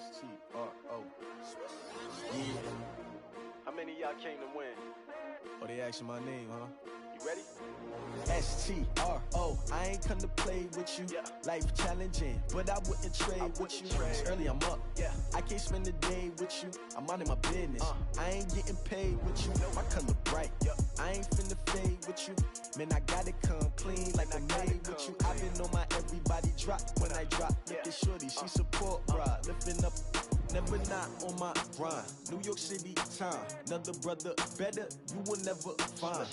S-T-R-O. Yeah. How many of y'all came to win? Oh, they asking my name, huh? You ready? S-T-R-O. I ain't come to play with you. Yeah. Life challenging, but I wouldn't trade with you. It's early, I'm up. Yeah. I can't spend the day with you. I'm minding my business. I ain't getting paid with you. My color bright. Yep. I ain't finna fade with you. Man, I gotta come clean like I'm made with you. I've been on my everybody drop when I drop. Look at shorty, she support ride. Lifting up, never not on my grind. New York City time. Another brother better, you will never find.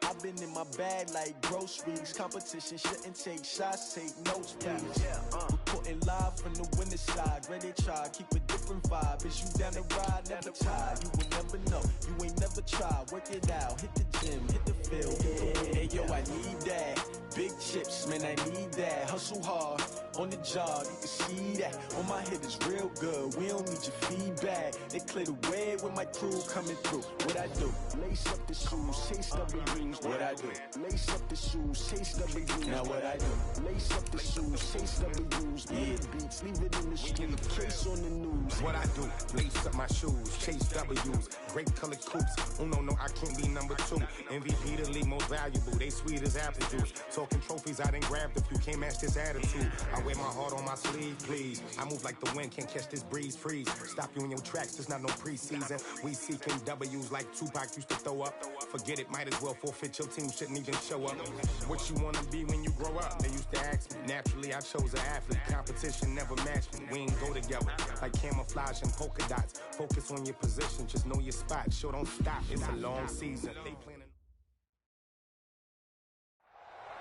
I've been in my bag like groceries. Competition shouldn't take shots, take notes, please. Reporting live from the winning side. Ready to try, keep a different vibe. Is you down the ride, never tired. You will never know, you ain't never tried. Work it out, hit the gym, hit the field. Hey yo, I need that. Big chips, man, I need that. Hustle hard, on the job, you can see that. On my head is real good, we don't need your feedback. They clear the way with my crew coming through. What I do? Lace up the shoes, chase W's. What I do? Lace up the shoes, chase W's. Now what I do? Lace up the shoes, chase W's. Yeah, beats, leave it in the street, case on the news. What I do? Lace up my shoes, chase W's. Great colored coops. Oh no, I can't be number 2. MVP the league most valuable. They sweet as apple juice. Talking trophies, I didn't grab the few. Can't match this attitude. I wear my heart on my sleeve, please. I move like the wind, can't catch this breeze, freeze. Stop you in your tracks, there's not no preseason. We seeking W's like Tupac used to throw up. Forget it, might as well forfeit. Your team shouldn't even show up. What you wanna be when you grow up? They used to ask me. Naturally, I chose an athlete. Competition never matched me. We ain't go together like camouflage and polka dots. Focus on your position, just know your spot. Sure, don't stop. It's a long season. They planning.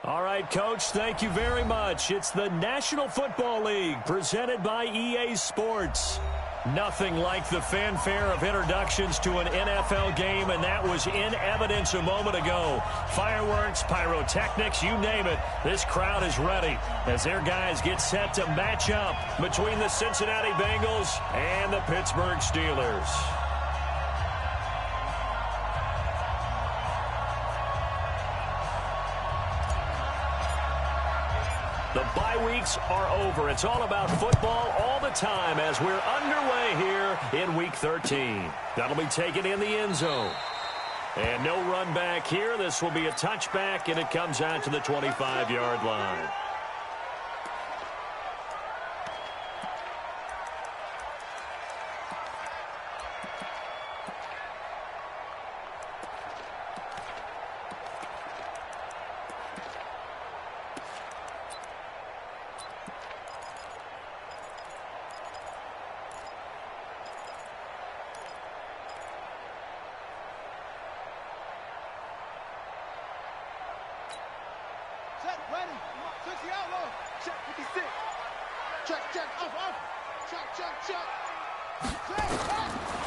All right, Coach, thank you very much. It's the National Football League presented by EA Sports. Nothing like the fanfare of introductions to an NFL game, and that was in evidence a moment ago. Fireworks, pyrotechnics, you name it. This crowd is ready as their guys get set to match up between the Cincinnati Bengals and the Pittsburgh Steelers. The bye weeks are over. It's all about football all the time as we're underway here in Week 13. That'll be taken in the end zone. And no run back here. This will be a touchback, and it comes out to the 25-yard line.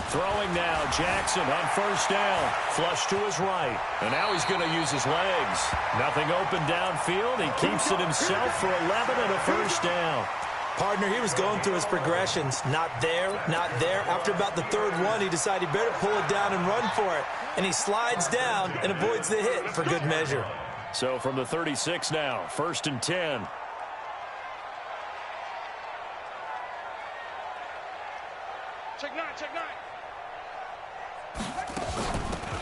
Throwing now, Jackson on first down. Flush to his right. And now he's going to use his legs. Nothing open downfield. He keeps it himself for 11 and a first down. Partner, he was going through his progressions. Not there, not there. After about the third one, he decided he better pull it down and run for it. And he slides down and avoids the hit for good measure. So from the 36 now, 1st and 10. Check nine.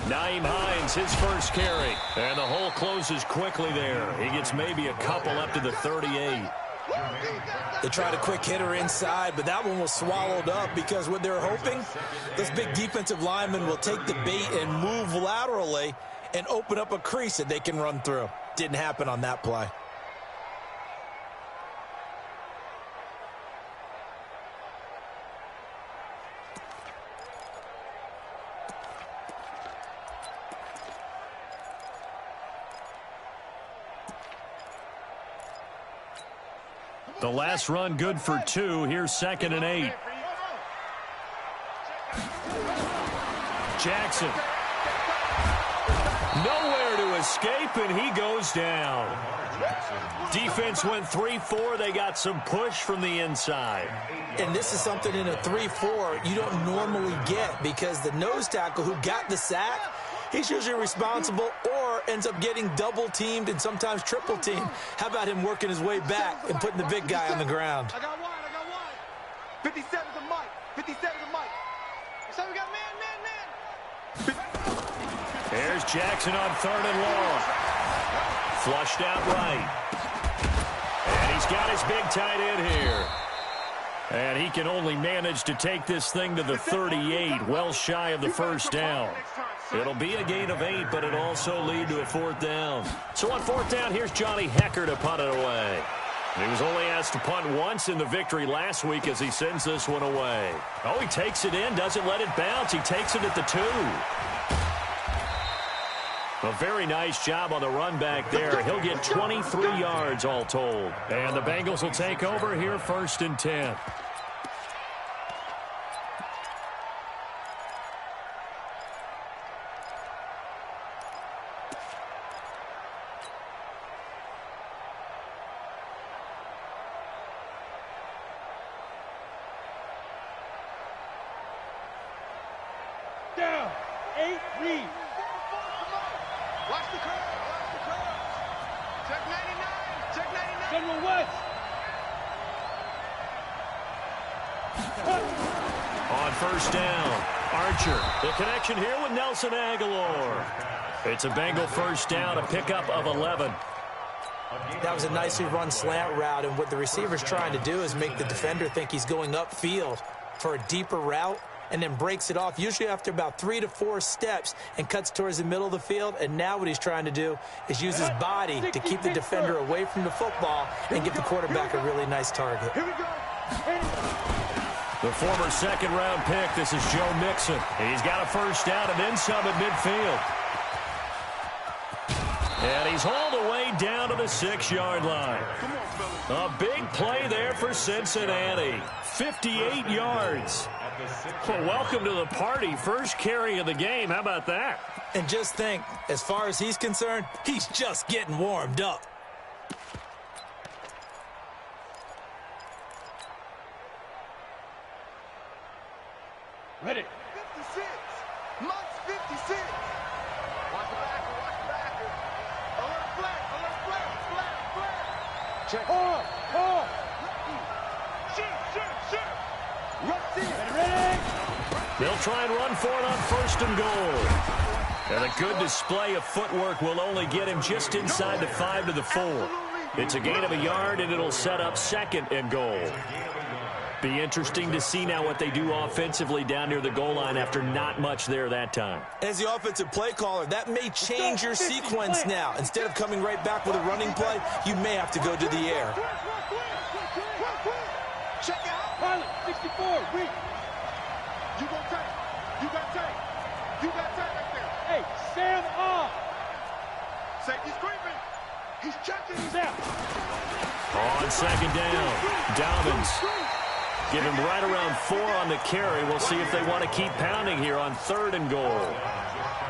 Nyheim Hines, his first carry. And the hole closes quickly there. He gets maybe a couple up to the 38. They tried a quick hitter inside, but that one was swallowed up because what they're hoping, this big defensive lineman will take the bait and move laterally and open up a crease that they can run through. Didn't happen on that play. The last run good for 2. Here's 2nd and 8. Jackson. Nowhere to escape, and he goes down. Defense went 3-4. They got some push from the inside. And this is something in a 3-4 you don't normally get because the nose tackle who got the sack, he's usually responsible or ends up getting double-teamed and sometimes triple-teamed. How about him working his way back and putting the big guy on the ground? 57 to Mike. 57 to Mike. So we got man. There's Jackson on 3rd and long. Flushed out right. And he's got his big tight end here. And he can only manage to take this thing to the 38, well shy of the first down. It'll be a gain of 8, but it'll also lead to a 4th down. So on 4th down, here's Johnny Hecker to punt it away. He was only asked to punt once in the victory last week as he sends this one away. Oh, he takes it in, doesn't let it bounce. He takes it at the 2. A very nice job on the run back there. He'll get 23 yards all told. And the Bengals will take over here 1st and 10. Down. 8 read. Watch the curve. Check 99. Check 99. General West. On 1st down, Archer. The connection here with Nelson Aguilar. It's a Bengal 1st down, a pickup of 11. That was a nicely run slant route, and what the receiver's trying to do is make the defender think he's going upfield for a deeper route, and then breaks it off, usually after about 3 to 4 steps, and cuts towards the middle of the field. And now what he's trying to do is use his body to keep the defender away from the football and give the quarterback a really nice target. Here we go. The former 2nd-round pick, this is Joe Mixon. He's got a 1st down and then some at midfield. And he's hauled away down to the 6-yard line. A big play there for Cincinnati. 58 yards. Well, welcome to the party. First carry of the game. How about that? And just think, as far as he's concerned, he's just getting warmed up. Ready. 56. Mike's 56. Watch the backer. Alert flag. Check. Shoot. Runs in. Ready. They'll try and run for it on 1st and goal. And a good display of footwork will only get him just inside the 5 to the 4. It's a gain of a yard, and it'll set up 2nd and goal. Be interesting to see now what they do offensively down near the goal line after not much there that time. As the offensive play caller, that may change your sequence now. Instead of coming right back with a running play, you may have to go to the air. Check out. Pilot, 64. Read. You got tight. You got tight right there. Hey, Sam off. Safety's creeping. He's checking. He's out. On 2nd down, Dobbins. Give him right around 4 on the carry. We'll see if they want to keep pounding here on 3rd and goal.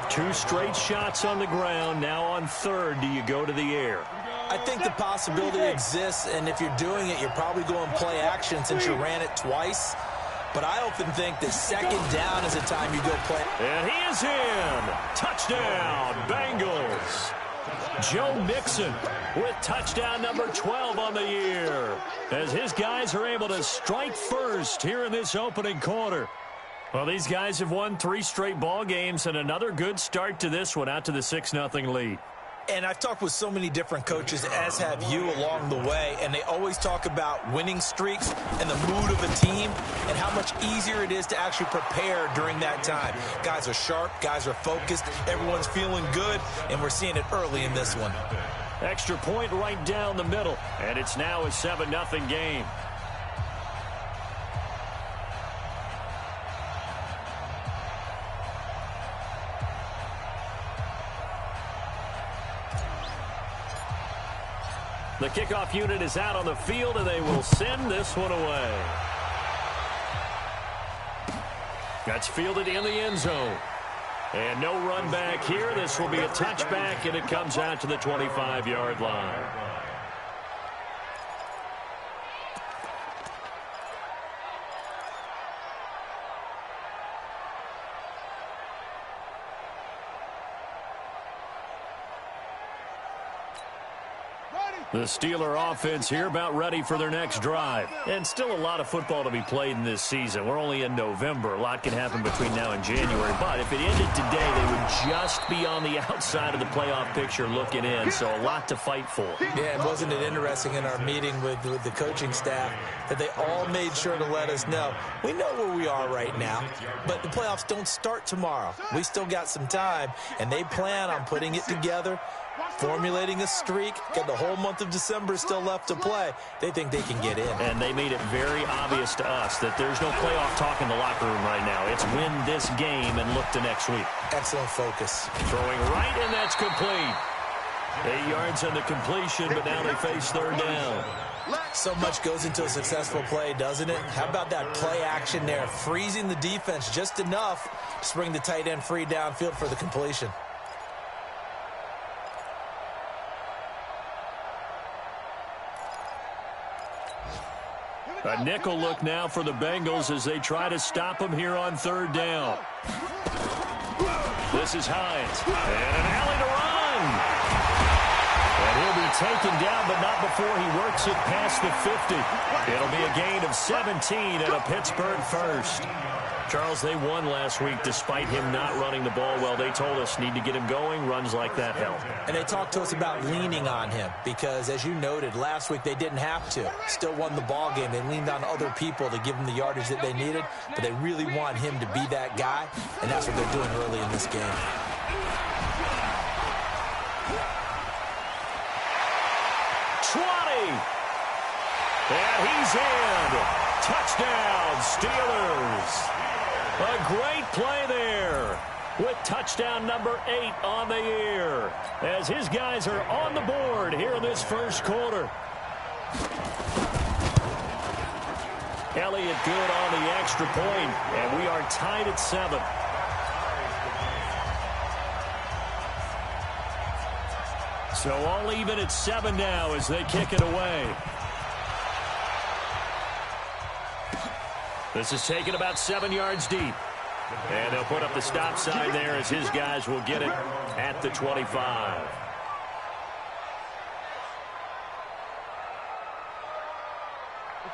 2 straight shots on the ground. Now on 3rd, do you go to the air? I think the possibility exists, and if you're doing it, you're probably going play action since you ran it twice. But I often think that 2nd down is the time you go play. And he is in. Touchdown, Bengals. Joe Mixon with touchdown number 12 on the year, as his guys are able to strike first here in this opening quarter. Well, these guys have won 3 straight ball games, and another good start to this one, out to the 6-0 lead. And I've talked with so many different coaches, as have you, along the way, and they always talk about winning streaks and the mood of a team and how much easier it is to actually prepare during that time. Guys are sharp, guys are focused, everyone's feeling good, and we're seeing it early in this one. Extra point right down the middle, and it's now a 7-0 game. The kickoff unit is out on the field, and they will send this one away. That's fielded in the end zone. And no run back here. This will be a touchback, and it comes out to the 25-yard line. Ready. The Steeler offense here about ready for their next drive. And still a lot of football to be played in this season. We're only in November. A lot can happen between now and January. But if it ended today, they would just be on the outside of the playoff picture looking in. So a lot to fight for. Yeah, and wasn't it interesting in our meeting with the coaching staff that they all made sure to let us know, we know where we are right now, but the playoffs don't start tomorrow. We still got some time, and they plan on putting it together, formulating a streak, got the whole month of December still left to play. They think they can get in. And they made it very obvious to us that there's no playoff talk in the locker room right now. It's win this game and look to next week. Excellent focus. Throwing right, and that's complete. 8 yards on the completion, but now they face third down. So much goes into a successful play, doesn't it? How about that play action there, freezing the defense just enough to bring the tight end free downfield for the completion. A nickel look now for the Bengals as they try to stop him here on third down. This is Hines. And an alley to run. And he'll be taken down, but not before he works it past the 50. It'll be a gain of 17 and a Pittsburgh first. Charles, they won last week despite him not running the ball well. They told us need to get him going. Runs like that help. And they talked to us about leaning on him because, as you noted, last week they didn't have to. Still won the ball game. They leaned on other people to give them the yardage that they needed, but they really want him to be that guy, and that's what they're doing early in this game. And he's in. Touchdown, Steelers. A great play there with touchdown number 8 on the year as his guys are on the board here in this first quarter. Elliott good on the extra point, and we are tied at 7. So all even at 7 now as they kick it away. This is taken about 7 yards deep. And they'll put up the stop sign there as his guys will get it at the 25.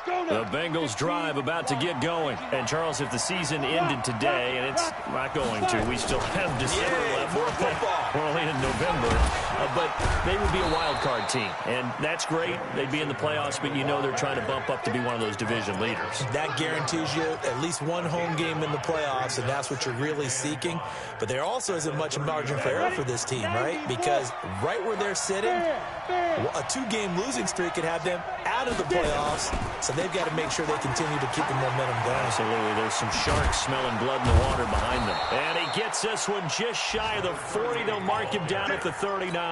The Bengals drive about to get going. And, Charles, if the season ended today, and it's not going to, we still have December left. We're only in November. But they would be a wild card team. And that's great. They'd be in the playoffs, but you know they're trying to bump up to be one of those division leaders. That guarantees you at least one home game in the playoffs, and that's what you're really seeking. But there also isn't much margin for error for this team, right? Because right where they're sitting, a 2-game losing streak could have them out of the playoffs. So they've got to make sure they continue to keep the momentum going. Absolutely. There's some sharks smelling blood in the water behind them. And he gets this one just shy of the 40. They'll mark him down at the 39.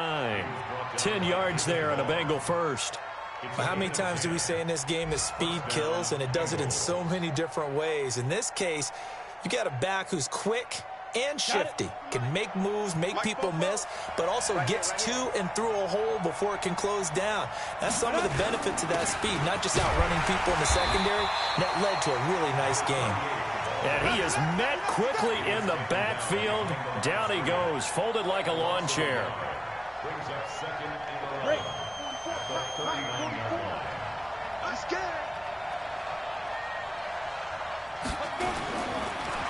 10 yards there on a Bengal first. Well, how many times do we say in this game that speed kills, and it does it in so many different ways? In this case, you got a back who's quick and shifty, can make moves, make people miss, but also gets to and through a hole before it can close down. That's some of the benefits of that speed, not just outrunning people in the secondary. That led to a really nice game. And he is met quickly in the backfield. Down he goes, folded like a lawn chair.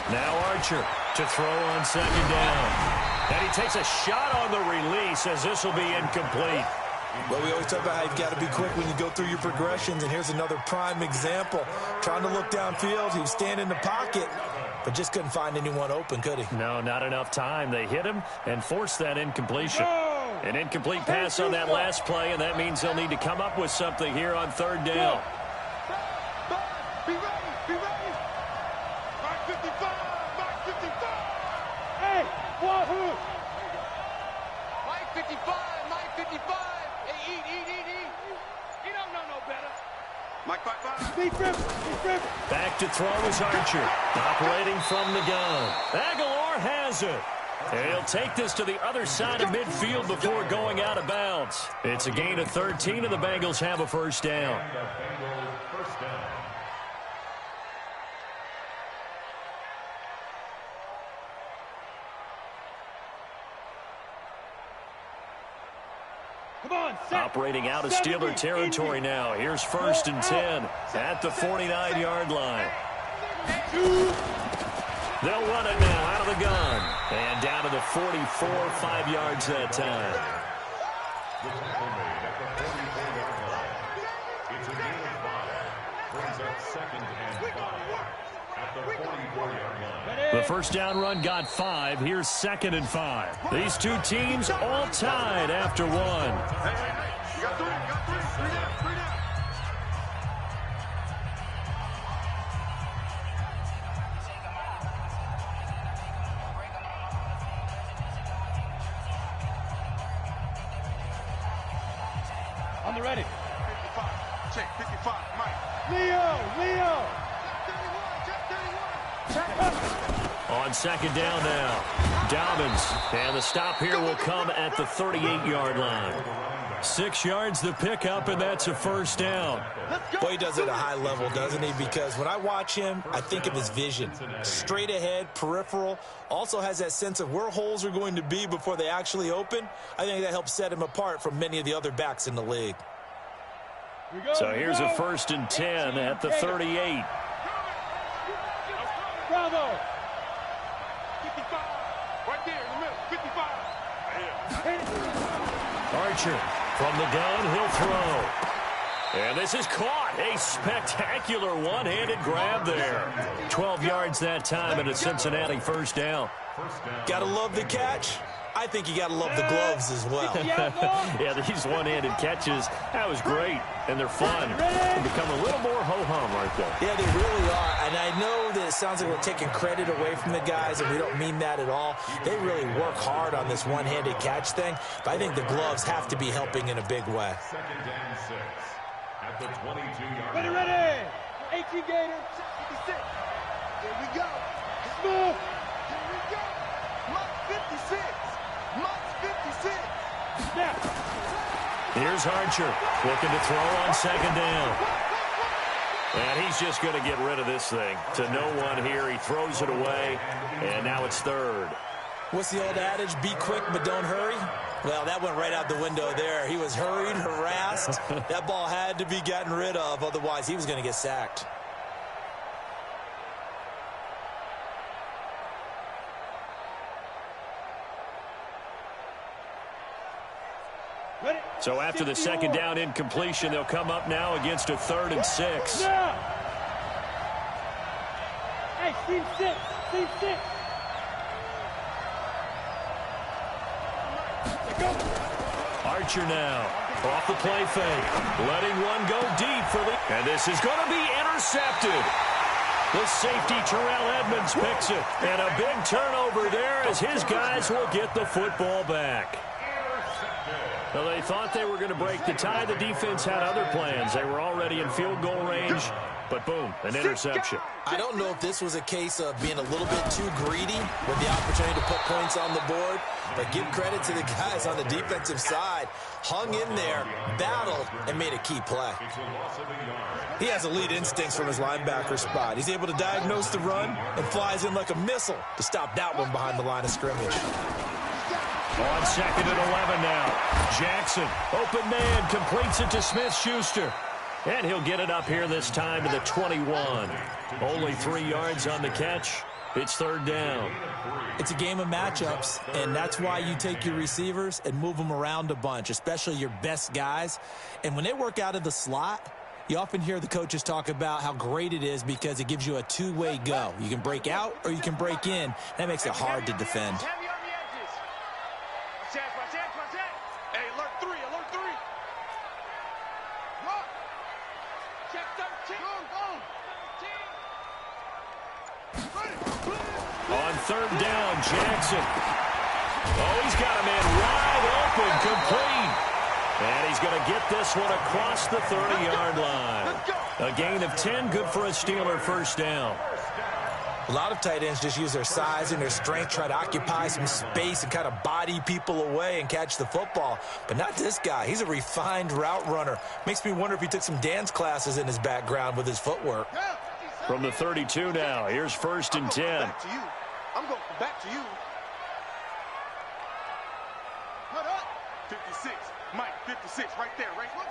Now Archer to throw on second down. And he takes a shot on the release as this will be incomplete. Well, we always talk about how you've got to be quick when you go through your progressions, and here's another prime example. Trying to look downfield, he was standing in the pocket, but just couldn't find anyone open, could he? No, not enough time. They hit him and forced that incompletion. An incomplete pass on that last play, and that means they'll need to come up with something here on third down. Be ready, be ready. Mark 55, Mark 55. Hey, Wahoo! Mike 55, Mike 55. Hey, eat. You don't know no better. Mike 55. Be driven. Back to throw is Archer, operating from the gun. Aguilar has it. And he'll take this to the other side of midfield before going out of bounds. It's a gain of 13, and the Bengals have a first down. Operating out of Steeler territory now. Here's 1st and 10 at the 49-yard line. They'll run it now out of the gun. And down to the 44, 5 yards that time. It's a gain of 5. Brings up 2nd and 5 at the 44-yard line. The first down run got 5. Here's 2nd and 5. These two teams all tied after 1. You got 3, you got 3. 3 down, 3 down. On the ready. 55. Check, 55. Mike. Leo. Check 31. On 2nd down now, Dobbins. And the stop here will come at the 38-yard line. 6 yards the pickup, and that's a first down. Boy, he does it at a high level, doesn't he? Because when I watch him, I think of his vision. Straight ahead, peripheral. Also has that sense of where holes are going to be before they actually open. I think that helps set him apart from many of the other backs in the league. So here's a 1st and 10 at the 38. Bravo. 55. Right there in the middle. 55. Archer from the gun, he'll throw. And this is caught. A spectacular one-handed grab there. 12 yards that time and a Cincinnati first down. Gotta love the catch. I think you gotta love the gloves as well. Yeah, these one-handed catches, that was great. And they're fun. They become a little more ho-hum, aren't they? Yeah, they really are. And I know that it sounds like we're taking credit away from the guys, and we don't mean that at all. They really work hard on this one-handed catch thing, but I think the gloves have to be helping in a big way. 2nd and 6 at the 22-yard line. Ready. 18 Gator. 56. Here we go. Move. Here we go. Mike 56. Mike 56. Snap. Here's Archer looking to throw on 2nd down. And he's just going to get rid of this thing. To no one here. He throws it away, and now it's 3rd. What's the old adage? Be quick, but don't hurry. Well, that went right out the window there. He was hurried, harassed. That ball had to be gotten rid of. Otherwise, he was going to get sacked. So after the 2nd down incompletion, they'll come up now against a 3rd and 6. Now. Hey, team 6. Team 6. Archer now off the play fake, letting one go deep for the... And this is going to be intercepted. The safety, Terrell Edmonds, picks it. And a big turnover there as his guys will get the football back. Well, they thought they were going to break the tie. The defense had other plans. They were already in field goal range, but boom, an interception. I don't know if this was a case of being a little bit too greedy with the opportunity to put points on the board, but give credit to the guys on the defensive side. Hung in there, battled, and made a key play. He has elite instincts from his linebacker spot. He's able to diagnose the run and flies in like a missile to stop that one behind the line of scrimmage. On 2nd and 11 now. Jackson, open man, completes it to Smith-Schuster. And he'll get it up here this time to the 21. Only 3 yards on the catch. It's 3rd down. It's a game of matchups, and that's why you take your receivers and move them around a bunch, especially your best guys. And when they work out of the slot, you often hear the coaches talk about how great it is because it gives you a two-way go. You can break out or you can break in. That makes it hard to defend. Hey, alert 3, alert 3. Run. Check 13. On 3rd down, Jackson. Oh, he's got a man wide open, complete. And he's going to get this one across the 30-yard line. A gain of 10, good for a Steeler first down. A lot of tight ends just use their size and their strength, try to occupy some space and kind of body people away and catch the football. But not this guy. He's a refined route runner. Makes me wonder if he took some dance classes in his background with his footwork. From the 32 now, here's 1st and 10. I'm going back to you. 56. Mike, 56, right there, right? Watch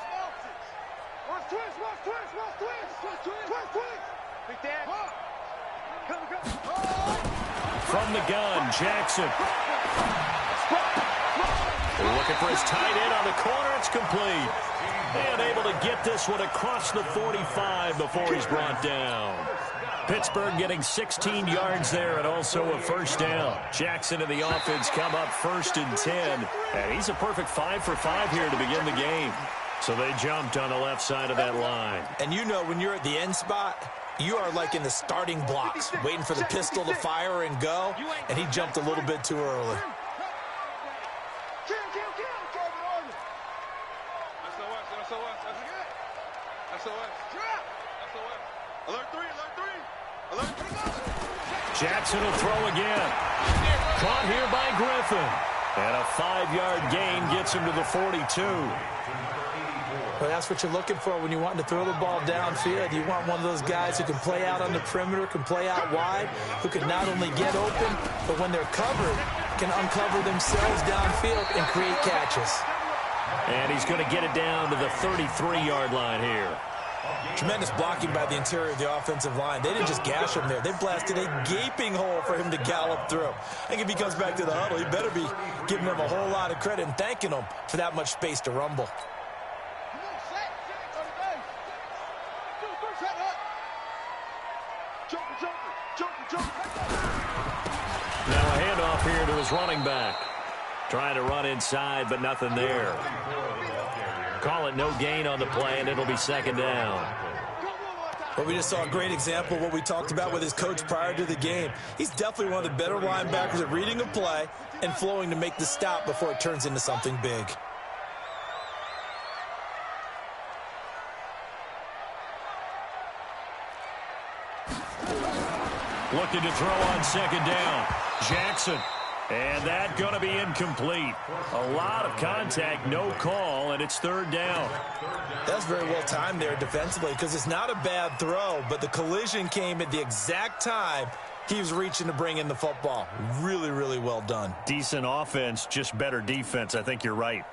twist. Big Dad. From the gun, Jackson. Looking for his tight end on the corner. It's complete. And able to get this one across the 45 before he's brought down. Pittsburgh getting 16 yards there and also a first down. Jackson and the offense come up 1st and 10. And he's a perfect 5 for 5 here to begin the game. So they jumped on the left side of that line. And you know when you're at the end spot, you are like in the starting blocks, waiting for the pistol to fire and go. And he jumped a little bit too early. Jackson will throw again. Caught here by Griffin. And a 5-yard gain gets him to the 42. Well, that's what you're looking for when you want to throw the ball downfield. You want one of those guys who can play out on the perimeter, can play out wide, who can not only get open, but when they're covered, can uncover themselves downfield and create catches. And he's going to get it down to the 33-yard line here. Tremendous blocking by the interior of the offensive line. They didn't just gash him there. They blasted a gaping hole for him to gallop through. I think if he comes back to the huddle, he better be giving them a whole lot of credit and thanking them for that much space to rumble. Now a handoff here to his running back. Trying to run inside, but nothing there. Call it no gain on the play, and it'll be 2nd down. Well, we just saw a great example of what we talked about with his coach prior to the game. He's definitely one of the better linebackers at reading a play and flowing to make the stop before it turns into something big. Looking to throw on 2nd down. Jackson. And that going to be incomplete. A lot of contact, no call, and it's 3rd down. That's very well timed there defensively because it's not a bad throw, but the collision came at the exact time he was reaching to bring in the football. Really, really well done. Decent offense, just better defense. I think you're right.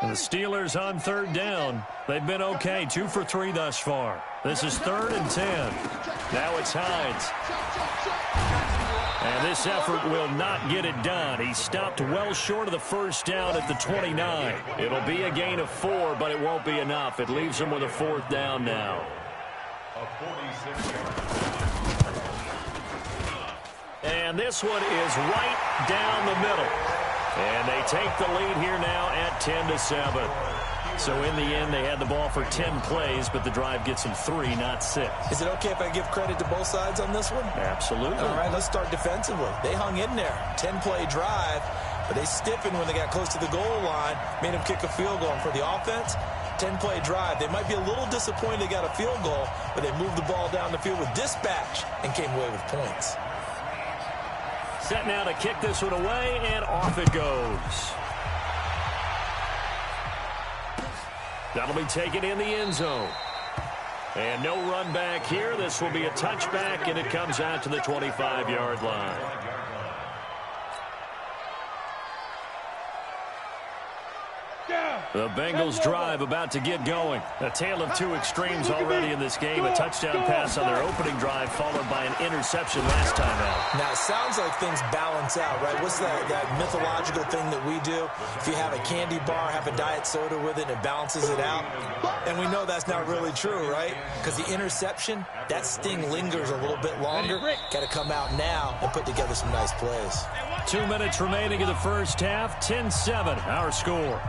And the Steelers on 3rd down. They've been okay, 2 for 3 thus far. This is 3rd and 10. Now it's Hines. And this effort will not get it done. He stopped well short of the first down at the 29. It'll be a gain of 4, but it won't be enough. It leaves him with a 4th down now. And this one is right down the middle. And they take the lead here now at 10-7. So in the end, they had the ball for 10 plays, but the drive gets them 3, not 6. Is it okay if I give credit to both sides on this one? Absolutely. All right, let's start defensively. They hung in there. 10-play drive, but they stiffened when they got close to the goal line, made them kick a field goal. And for the offense, 10-play drive. They might be a little disappointed they got a field goal, but they moved the ball down the field with dispatch and came away with points. Set now to kick this one away, and off it goes. That'll be taken in the end zone. And no run back here. This will be a touchback, and it comes out to the 25-yard line. The Bengals drive about to get going. A tale of 2 extremes already in this game. A touchdown pass on their opening drive followed by an interception last time out. Now, it sounds like things balance out, right? What's that mythological thing that we do? If you have a candy bar, have a diet soda with it, it balances it out. And we know that's not really true, right? Because the interception, that sting lingers a little bit longer. Got to come out now and put together some nice plays. 2 minutes remaining in the first half. 10-7, our score.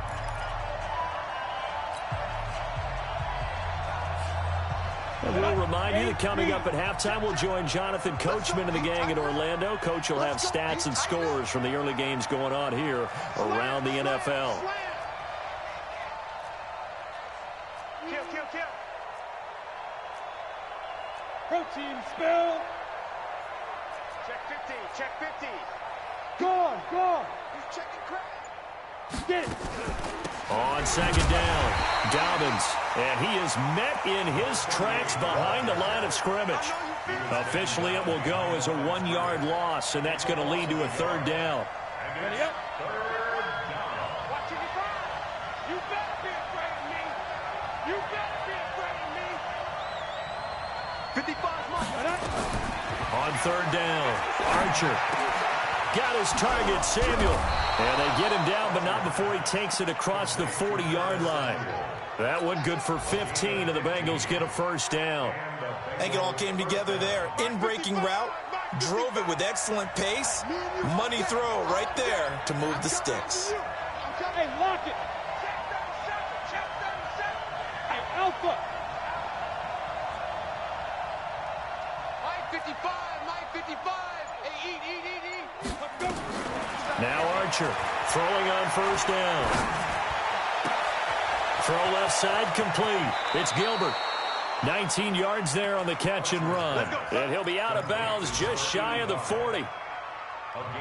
And we'll remind you that coming up at halftime, we'll join Jonathan Coachman and the gang in Orlando. Coach will have stats and scores from the early games going on here around the NFL. Kill. Protein spill. Check 50. Gone. He's checking crack. Get it. On second down, Dobbins, and he is met in his tracks behind the line of scrimmage. Officially, it will go as a 1-yard loss, and that's going to lead to a third down. Ready up. Watching your back. You better be afraid of me. You better be afraid of me. 55's mine. On third down, Archer got his target, Samuel. And they get him down, but not before he takes it across the 40-yard line. That one good for 15, and the Bengals get a first down. I think it all came together there. In-breaking route, drove it with excellent pace. Money throw right there to move the sticks. Hey, lock it. Hey, Alpha. Mike 55, Mike 55. Hey, eat. Let's go. Now Archer throwing on first down. Throw left side complete. It's Gilbert. 19 yards there on the catch and run. And he'll be out of bounds just shy of the 40.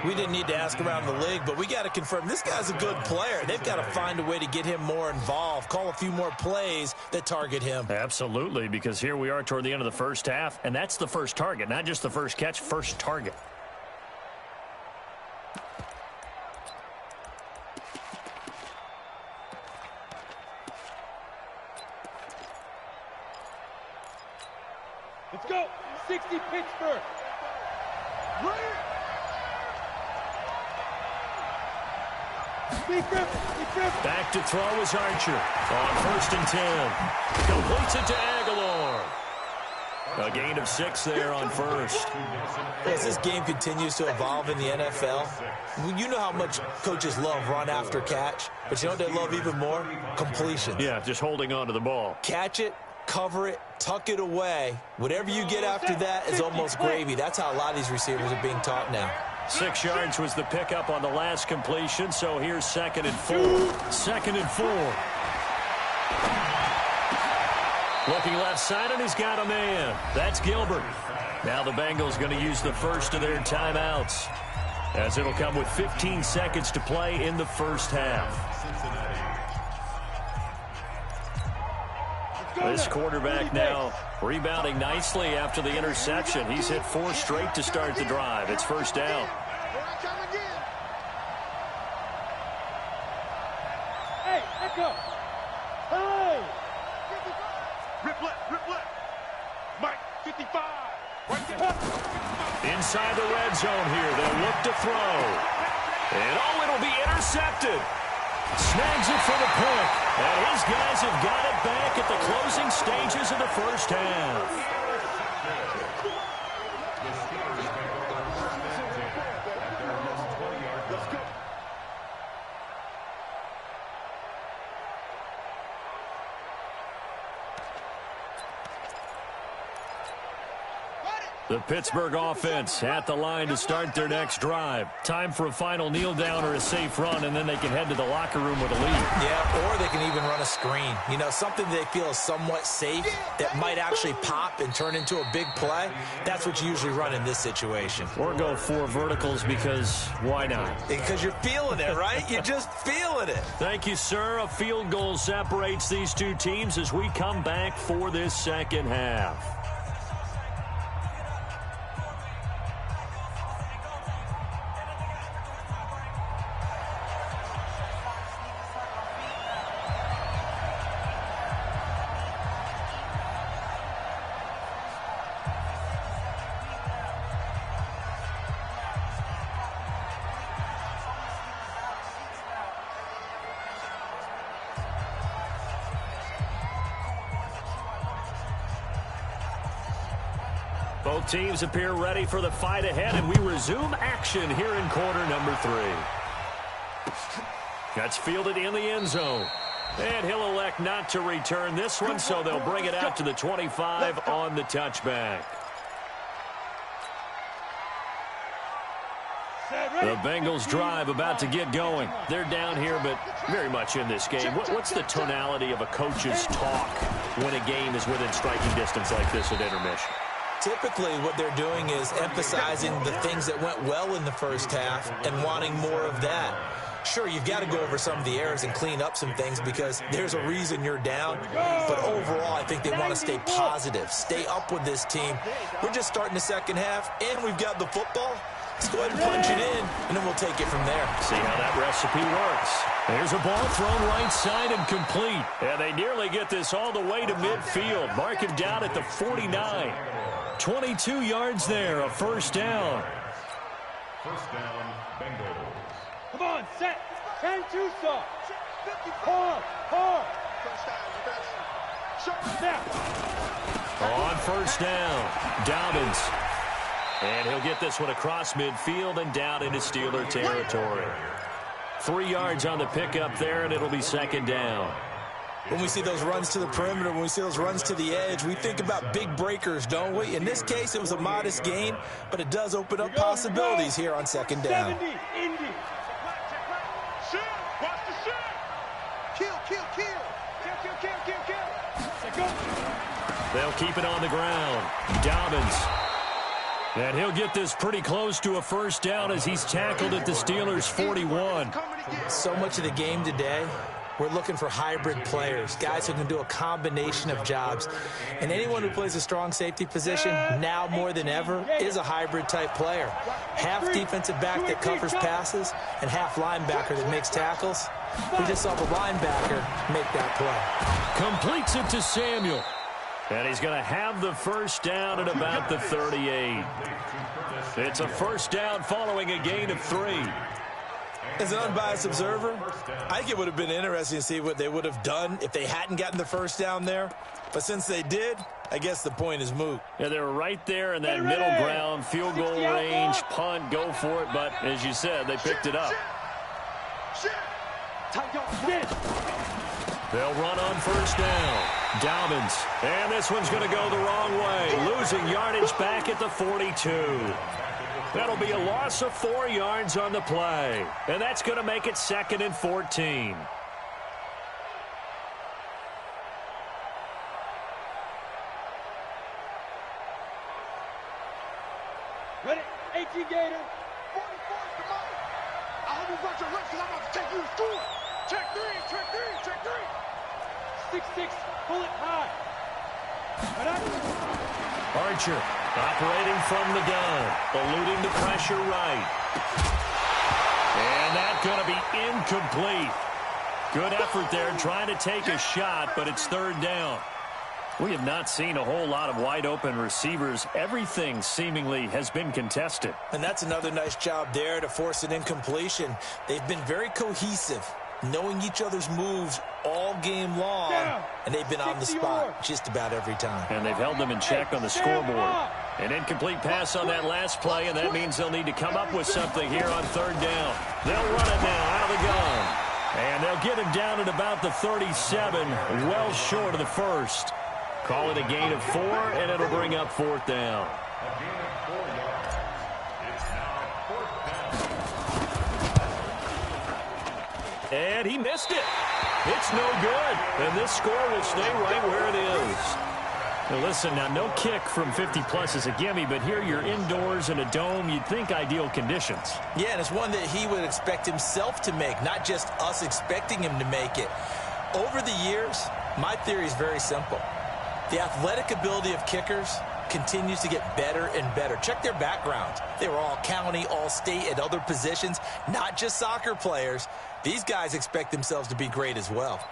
We didn't need to ask around the league, but we got to confirm this guy's a good player. They've got to find a way to get him more involved, call a few more plays that target him. Absolutely, because here we are toward the end of the first half, and that's the first target, not just the first catch, first target. Let's go. 60 Pittsburgh. Back to throw is Archer. On first and 10. Completes it to Aguilar. A gain of 6 there on first. As this game continues to evolve in the NFL, you know how much coaches love run after catch, but you know what they love even more? Completion. Yeah, just holding on to the ball. Catch it, cover it, tuck it away. Whatever you get after that is almost gravy. That's how a lot of these receivers are being taught now. 6 yards was the pickup on the last completion, so here's 2nd and 4. 2nd and 4. Looking left side, and he's got a man. That's Gilbert. Now the Bengals going to use the first of their timeouts, as it'll come with 15 seconds to play in the first half. This quarterback now rebounding nicely after the interception. He's hit 4 straight to start the drive. It's first down. Hey, let go. Hey. Rip left. Mike 55. Inside the red zone here. They'll look to throw. And oh, it'll be intercepted. Snags it for the pick. And his guys have got it back at the closing stages of the first half. The Pittsburgh offense at the line to start their next drive. Time for a final kneel down or a safe run, and then they can head to the locker room with a lead. Yeah, or they can even run a screen. You know, something they feel is somewhat safe that might actually pop and turn into a big play. That's what you usually run in this situation. Or go 4 verticals, because why not? Because you're feeling it, right? You're just feeling it. Thank you, sir. A field goal separates these two teams as we come back for this second half. Both teams appear ready for the fight ahead, and we resume action here in quarter number 3. That's fielded in the end zone. And he'll elect not to return this one, so they'll bring it out to the 25 on the touchback. The Bengals drive about to get going. They're down here, but very much in this game. What's the tonality of a coach's talk when a game is within striking distance like this at intermission? Typically, what they're doing is emphasizing the things that went well in the first half and wanting more of that. Sure, you've got to go over some of the errors and clean up some things because there's a reason you're down. But overall, I think they want to stay positive, stay up with this team. We're just starting the second half, and we've got the football. Let's go ahead and punch it in, and then we'll take it from there. See how that recipe works. There's a ball thrown right side and complete. And they nearly get this all the way to midfield. Mark him down at the 49. 22 yards there, a first down. First down, Bengals. Come on, set. 10-2 stop. Hard, hard. On first down, Dobbins. And he'll get this one across midfield and down into Steeler territory. 3 yards on the pickup there, and it'll be second down. When we see those runs to the perimeter, when we see those runs to the edge, we think about big breakers, don't we? In this case, it was a modest gain, but it does open up possibilities here on second down. 70, Indy. Watch the shot. Kill. They'll keep it on the ground. Dobbins. And he'll get this pretty close to a first down as he's tackled at the Steelers' 41. So much of the game today, we're looking for hybrid players, guys who can do a combination of jobs. And anyone who plays a strong safety position, now more than ever, is a hybrid-type player. Half defensive back that covers passes and half linebacker that makes tackles. We just saw the linebacker make that play. Completes it to Samuel. And he's going to have the first down at about the 38. It's a first down following a gain of 3. As an unbiased observer, I think it would have been interesting to see what they would have done if they hadn't gotten the first down there. But since they did, I guess the point is moot. Yeah, they were right there in that middle ground, field goal range, punt, go for it. But as you said, they picked it up. They'll run on first down. Dobbins. And this one's going to go the wrong way. Losing yardage back at the 42. That'll be a loss of 4 yards on the play. And that's going to make it 2nd and 14. Ready? 18 Gator. 40, come on. I hope you brought your reps because I'm about to take you to school. Check 3. 6-6. Pull it high. Archer operating from the gun, eluding the pressure right. And that's going to be incomplete. Good effort there trying to take a shot, but it's third down. We have not seen a whole lot of wide open receivers. Everything seemingly has been contested. And that's another nice job there to force an incompletion. They've been very cohesive, knowing each other's moves all game long, and they've been on the spot just about every time. And they've held them in check on the scoreboard. An incomplete pass on that last play, and that means they'll need to come up with something here on third down. They'll run it now out of the gun. And they'll get him down at about the 37, well short of the first. Call it a gain of 4, and it'll bring up fourth down. A gain of 4 yards. It's now fourth down. And he missed it. It's no good. And this score will stay right where it is. Now listen, now no kick from 50-plus is a gimme, but here you're indoors in a dome. You'd think ideal conditions. Yeah, and it's one that he would expect himself to make, not just us expecting him to make it. Over the years, my theory is very simple. The athletic ability of kickers continues to get better and better. Check their backgrounds. They were all county, all state, at other positions, not just soccer players. These guys expect themselves to be great as well.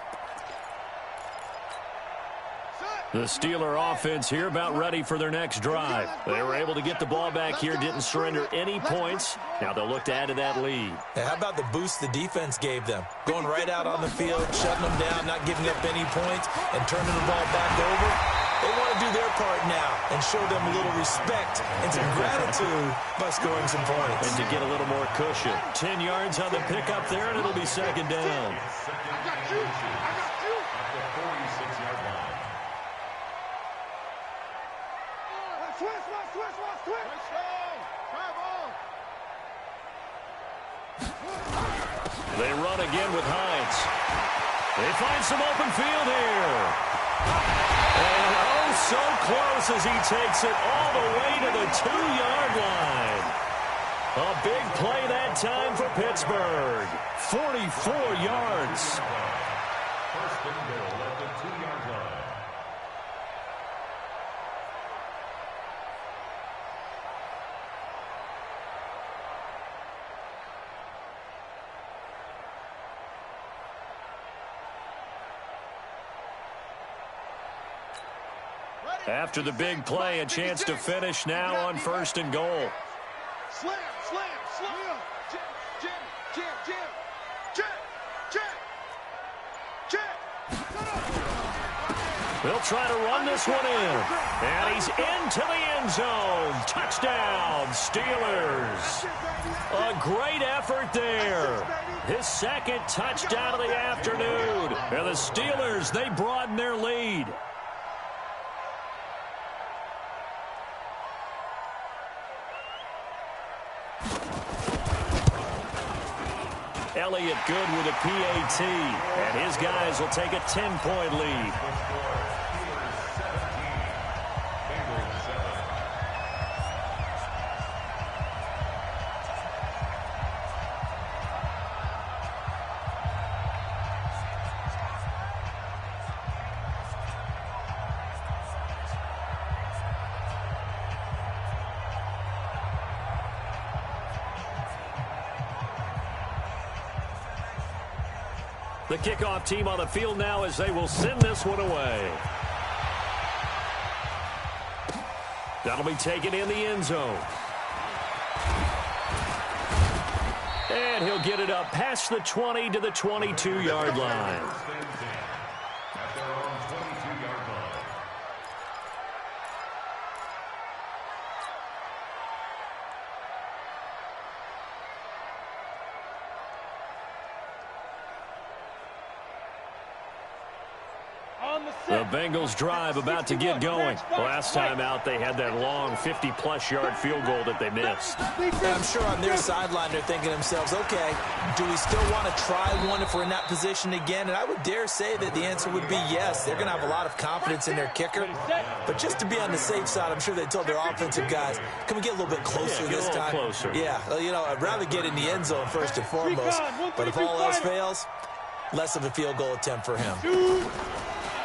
The Steeler offense here about ready for their next drive. They were able to get the ball back here, didn't surrender any points. Now they'll look to add to that lead. Now, how about the boost the defense gave them? Going right out on the field, shutting them down, not giving up any points, and turning the ball back over. They want to do their part now and show them a little respect and some gratitude by scoring some points. And to get a little more cushion. 10 yards on the pickup there, and it'll be second down. I got you. At the 46-yard line. Switch. They run again with Hines. They find some open field here. And oh, so close as he takes it all the way to the 2-yard line. A big play that time for Pittsburgh. 44 yards. First and goal at the 2-yard line. After the big play, a chance to finish now on first and goal. Slam, slam, slam. Jim, Jim, Jim, Jim. Jim, Jim, Jim. They'll try to run this one in. And he's into the end zone. Touchdown, Steelers. A great effort there. His second touchdown of the afternoon. And the Steelers, they broaden their lead. Elliott good with a PAT, and his guys will take a 10-point lead. The kickoff team on the field now as they will send this one away. That'll be taken in the end zone. And he'll get it up past the 20 to the 22-yard line. At their own 22-yard line. The Bengals drive about to get going. Last time out, they had that long 50-plus yard field goal that they missed. I'm sure on their sideline they're thinking to themselves, okay, do we still want to try one if we're in that position again? And I would dare say that the answer would be yes. They're going to have a lot of confidence in their kicker. But just to be on the safe side, I'm sure they told their offensive guys, can we get a little bit closer this time? Closer. Yeah, you know, I'd rather get in the end zone first and foremost. But if all else fails, less of a field goal attempt for him.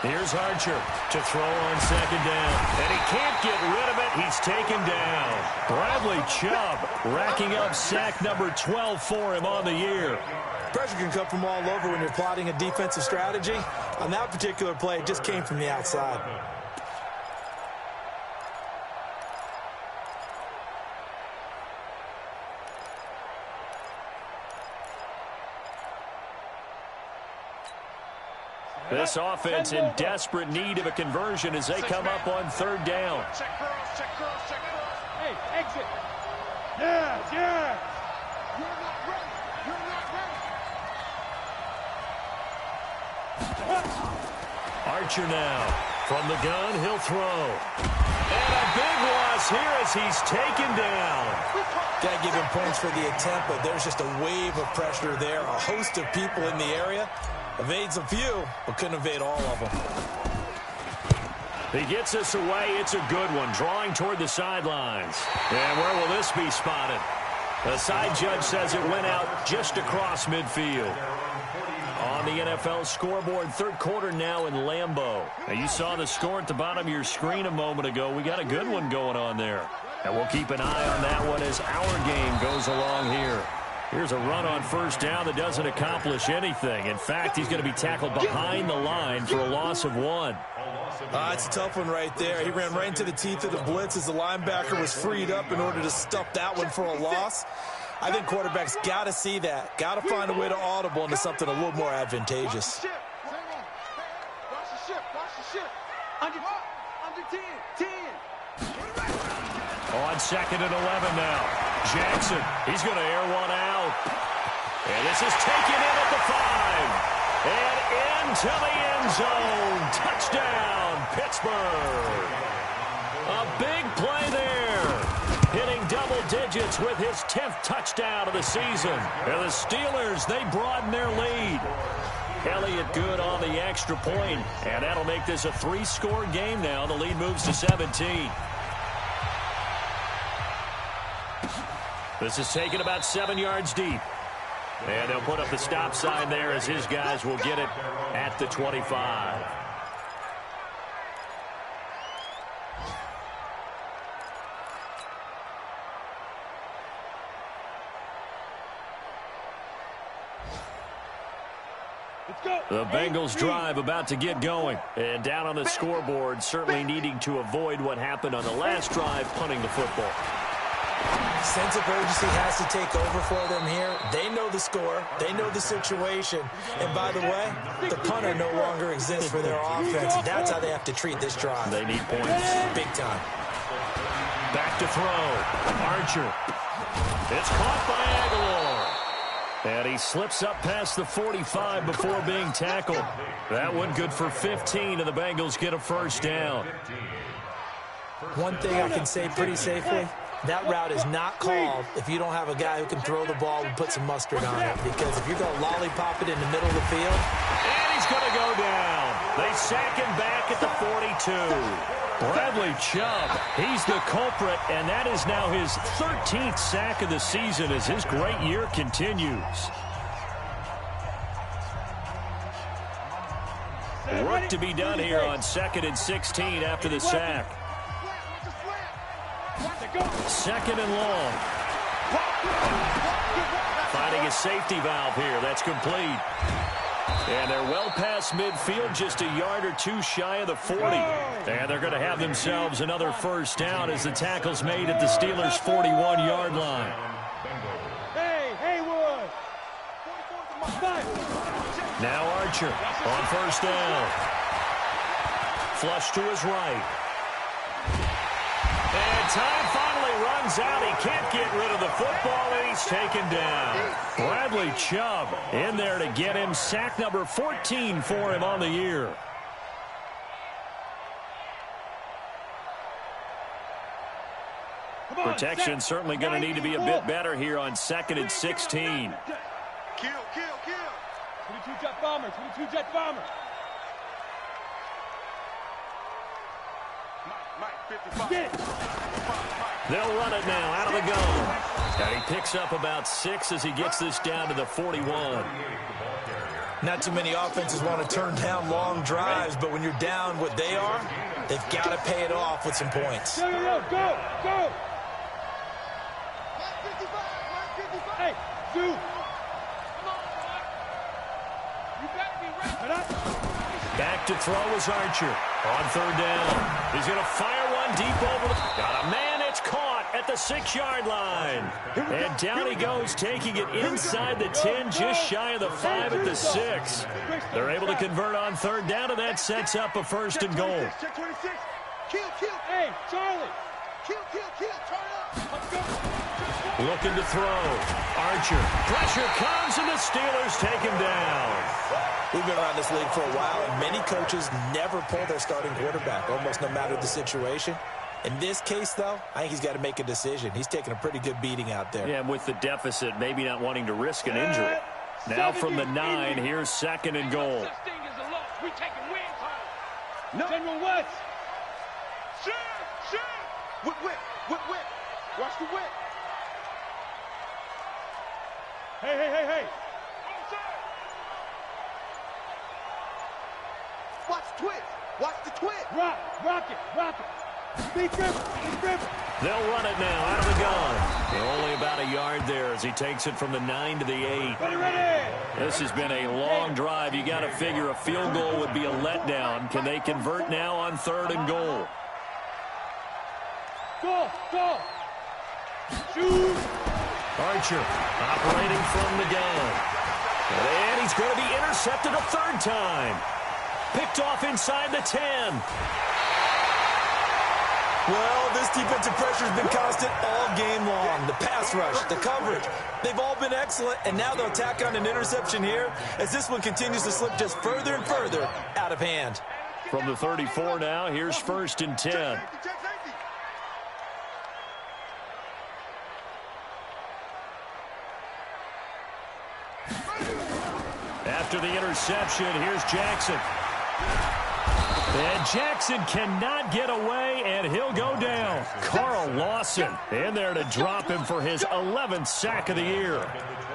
Here's Archer to throw on second down. And he can't get rid of it. He's taken down. Bradley Chubb racking up sack number 12 for him on the year. Pressure can come from all over when you're plotting a defensive strategy. On that particular play, it just came from the outside. This offense in desperate need of a conversion as they come up on third down. Check cross, check cross, check cross. Hey, exit. Yes, yes. You're not ready. You're not ready. Archer now. From the gun, he'll throw. And a big loss here as he's taken down. Got to give him points for the attempt, but there's just a wave of pressure there. A host of people in the area. Evades a few, but couldn't evade all of them. He gets this away. It's a good one. Drawing toward the sidelines. And where will this be spotted? The side judge says it went out just across midfield. On the NFL scoreboard, third quarter now in Lambeau. Now, you saw the score at the bottom of your screen a moment ago. We got a good one going on there. And we'll keep an eye on that one as our game goes along here. Here's a run on first down that doesn't accomplish anything. In fact, he's going to be tackled behind the line for a loss of 1. It's a tough one right there. He ran right into the teeth of the blitz as the linebacker was freed up in order to stuff that one for a loss. I think quarterbacks got to see that. Got to find a way to audible into something a little more advantageous. Watch the ship. Watch the ship. Under 10. 10. On second and 11 now. Jackson, he's going to air one out. And this is taken in at the 5. And into the end zone. Touchdown, Pittsburgh. A big play there. Hitting double digits with his 10th touchdown of the season. And the Steelers, they broaden their lead. Elliott good on the extra point. And that'll make this a 3-score game now. The lead moves to 17. This is taken about 7 yards deep. And they'll put up the stop sign there as his guys will get it at the 25. The Bengals drive about to get going. And down on the scoreboard, certainly needing to avoid what happened on the last drive, punting the football. Sense of urgency has to take over for them here. They know the score. They know the situation. And by the way, the punter no longer exists for their offense. That's how they have to treat this drive. They need points. Big time. Back to throw. Archer. It's caught by Aguilar. And he slips up past the 45 before being tackled. That one good for 15, and the Bengals get a first down. One thing I can say pretty safely, that route is not called if you don't have a guy who can throw the ball and put some mustard on it. Because if you're going to lollipop it in the middle of the field. And he's going to go down. They sack him back at the 42. Bradley Chubb, he's the culprit, and that is now his 13th sack of the season as his great year continues. Work to be done here on 2nd and 16 after the sack. 2nd and long. Finding a safety valve here. That's complete. And they're well past midfield, just a yard or two shy of the 40. And they're going to have themselves another first down as the tackle's made at the Steelers' 41-yard line. Hey, Haywood! Now Archer on first down. Flush to his right. And time finally runs out. He can't get rid of the football, and he's taken down. Bradley Chubb in there to get him. Sack number 14 for him on the year. Protection certainly going to need to be a bit better here on 2nd and 16. Kill. 22 jet bomber, 22 jet bomber. They'll run it now out of the gun. And he picks up about 6 as he gets this down to the 41. Not too many offenses want to turn down long drives, but when you're down what they are, they've got to pay it off with some points. Go! Hey, Sue! You better be ready. Back to throw is Archer on 3rd down. He's going to fire one deep over the... Got a man, it's caught at the 6-yard line. And down he goes, taking it inside the 10, just shy of the 5 at the 6. They're able to convert on 3rd down, and that sets up a 1st and goal. Check 26. Kill. Hey, Charlie. Kill. Turn up. Looking to throw. Archer. Pressure comes, and the Steelers take him down. We've been around this league for a while, and many coaches never pull their starting quarterback, almost no matter the situation. In this case, though, I think he's got to make a decision. He's taking a pretty good beating out there. Yeah, and with the deficit, maybe not wanting to risk an injury. Now from the 9, here's 2nd and goal. We taking wins home. No. General West. Shoot. Whip. Watch the whip. Hey. Watch the twist. Rock it. Big river. They'll run it now out of the gun. Only about a yard there as he takes it from the 9 to the 8. Ready. This has been a long drive. You got to figure a field goal would be a letdown. Can they convert now on 3rd and goal? Go. Shoot. Archer operating from the gun. And he's going to be intercepted a 3rd time. Picked off inside the 10. Well, this defensive pressure has been constant all game long. The pass rush, the coverage, they've all been excellent, and now they'll tack on an interception here as this one continues to slip just further and further out of hand. From the 34 now, here's 1st and 10. After the interception, here's Jackson. And Jackson cannot get away, and he'll go down. Carl Lawson in there to drop him for his 11th sack of the year.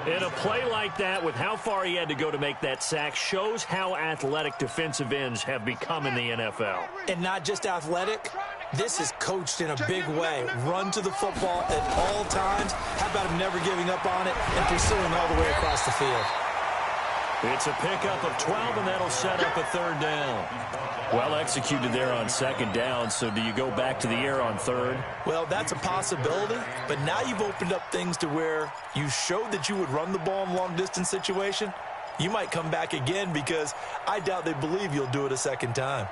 In a play like that, with how far he had to go to make that sack, shows how athletic defensive ends have become in the NFL. And not just athletic, this is coached in a big way. Run to the football at all times. How about him never giving up on it and pursuing all the way across the field? It's a pickup of 12, and that'll set up a third down. Well executed there on second down, so do you go back to the air on third? Well, that's a possibility, but now you've opened up things to where you showed that you would run the ball in long-distance situation. You might come back again because I doubt they believe you'll do it a second time.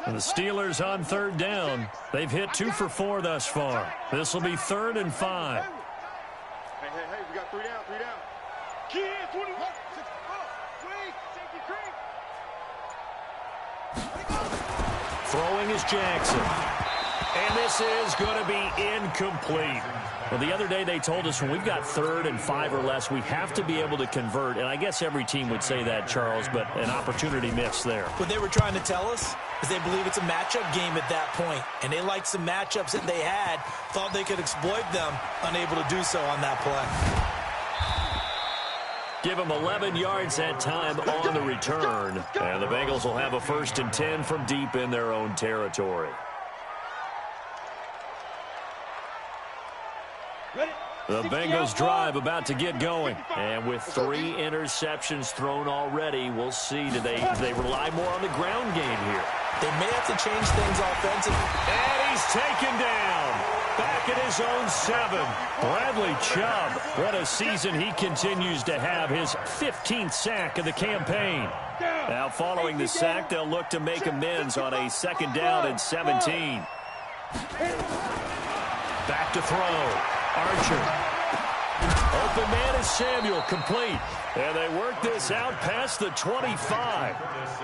The Steelers on third down. They've hit 2 for 4 thus far. This will be 3rd and 5. Hey, we got 3 down, 3 down. Key in, 21. Throwing is Jackson. And this is going to be incomplete. Well, the other day they told us when we've got 3rd and 5 or less, we have to be able to convert. And I guess every team would say that, Charles, but an opportunity missed there. What they were trying to tell us is they believe it's a matchup game at that point. And they liked some matchups that they had, thought they could exploit them, unable to do so on that play. Give them 11 yards that time on the return. And the Bengals will have a 1st and 10 from deep in their own territory. The Bengals drive about to get going. And with 3 interceptions thrown already, we'll see. Do they rely more on the ground game here? They may have to change things offensively. And he's taken down. Back at his own 7. Bradley Chubb. What a season he continues to have. His 15th sack of the campaign. Now following the sack, they'll look to make amends on a 2nd down and 17. Back to throw. Archer. Open man is Samuel, complete. And they work this out past the 25.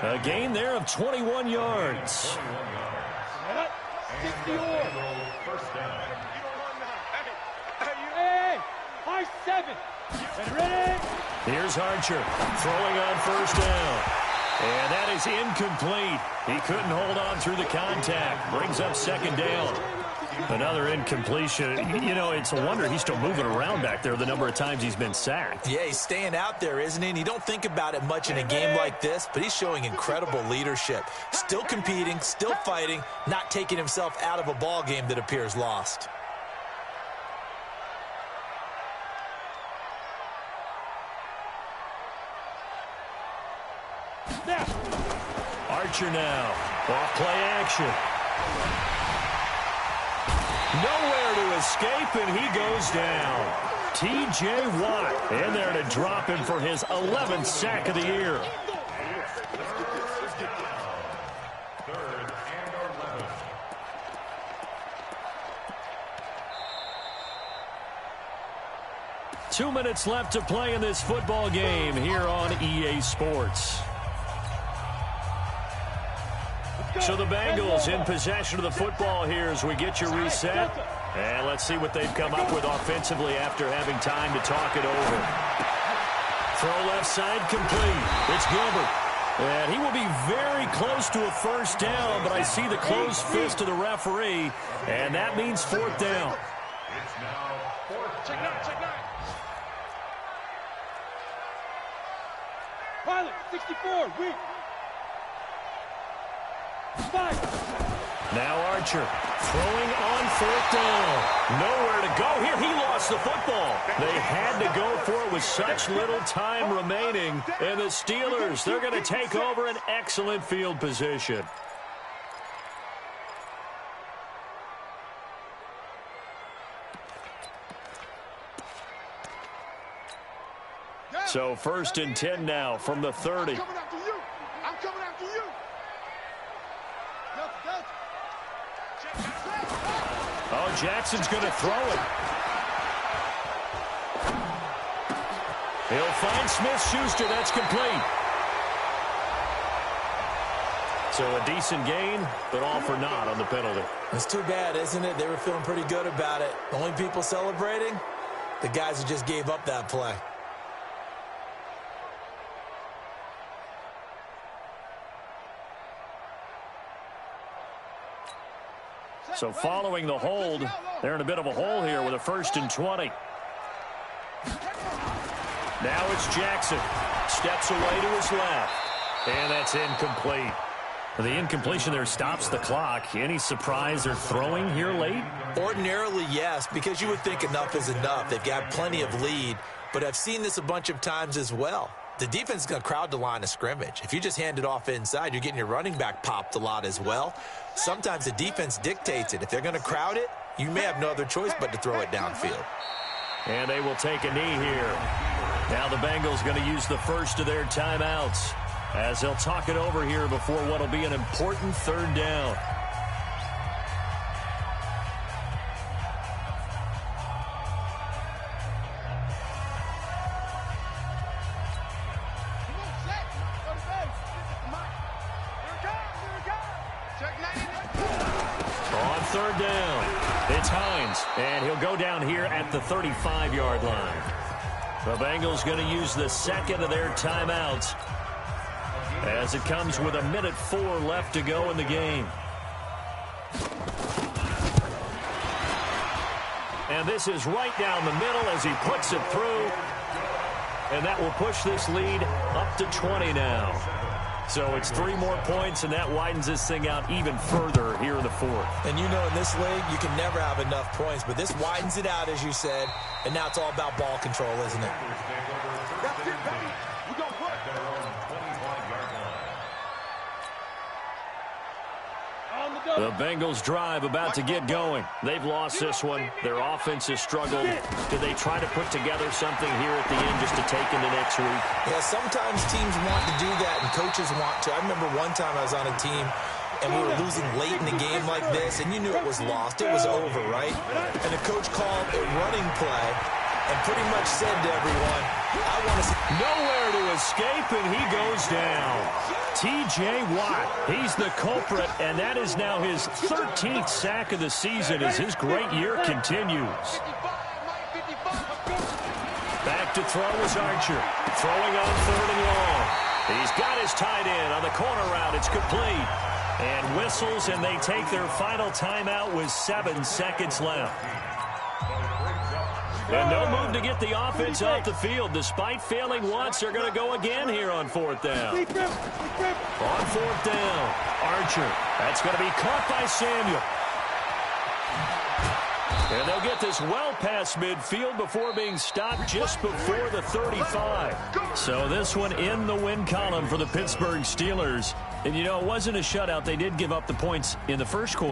A gain there of 21 yards. High 7. Ready? Here's Archer throwing on 1st down. And that is incomplete. He couldn't hold on through the contact. Brings up 2nd down. Another incompletion. You know, it's a wonder he's still moving around back there the number of times he's been sacked. Yeah, he's staying out there, isn't he? And you don't think about it much in a game like this, but he's showing incredible leadership. Still competing, still fighting, not taking himself out of a ball game that appears lost. Archer now. Off play action. Nowhere to escape, and he goes down. T.J. Watt in there to drop him for his 11th sack of the year. 3rd and 11. Two minutes left to play in this football game here on EA Sports. So the Bengals in possession of the football here as we get you reset. And let's see what they've come up with offensively after having time to talk it over. Throw left side complete. It's Gilbert. And he will be very close to a 1st down, but I see the closed fist of the referee, and that means 4th down. It's now 4th. Check 9, check 9. Pilot, 64, weak. 5. Now Archer throwing on 4th down. Nowhere to go here. He lost the football. They had to go for it with such little time remaining. And the Steelers, they're going to take over an excellent field position. So 1st and 10 now from the 30. I'm coming after you. I'm coming after you. Oh, Jackson's going to throw it. He'll find Smith-Schuster. That's complete. So a decent gain, but all for naught on the penalty. It's too bad, isn't it? They were feeling pretty good about it. The only people celebrating, the guys who just gave up that play. So following the hold, they're in a bit of a hole here with a 1st and 20. Now it's Jackson. Steps away to his left. And that's incomplete. The incompletion there stops the clock. Any surprise they're throwing here late? Ordinarily, yes, because you would think enough is enough. They've got plenty of lead, but I've seen this a bunch of times as well. The defense is going to crowd the line of scrimmage. If you just hand it off inside, you're getting your running back popped a lot as well. Sometimes the defense dictates it. If they're going to crowd it, you may have no other choice but to throw it downfield. And they will take a knee here. Now the Bengals going to use the first of their timeouts as they'll talk it over here before what will be an important 3rd down. On 3rd down, it's Hines, and he'll go down here at the 35-yard line. The Bengals going to use the 2nd of their timeouts as it comes with 1:04 left to go in the game. And this is right down the middle as he puts it through. And that will push this lead up to 20 now. So it's 3 more points, and that widens this thing out even further here in the 4th. And you know, in this league, you can never have enough points, but this widens it out, as you said, and now it's all about ball control, isn't it? That's it, baby. We gon' work. The Bengals drive about to get going. They've lost this one. Their offense has struggled. Did they try to put together something here at the end just to take into next week? Yeah, sometimes teams want to do that and coaches want to. I remember one time I was on a team and we were losing late in a game like this, and you knew it was lost. It was over, right? And the coach called a running play and pretty much said to everyone, I want to see. Nowhere to escape, and he goes down. T.J. Watt, he's the culprit, and that is now his 13th sack of the season as his great year continues. Back to throw is Archer, throwing on 3rd and long. He's got his tight end on the corner route. It's complete. And whistles, and they take their final timeout with 7 seconds left. And no move to get the offense off the field. Despite failing once, they're going to go again here on 4th down. On 4th down, Archer. That's going to be caught by Samuel. And they'll get this well past midfield before being stopped just before the 35. So this one in the win column for the Pittsburgh Steelers. And, you know, it wasn't a shutout. They did give up the points in the first quarter.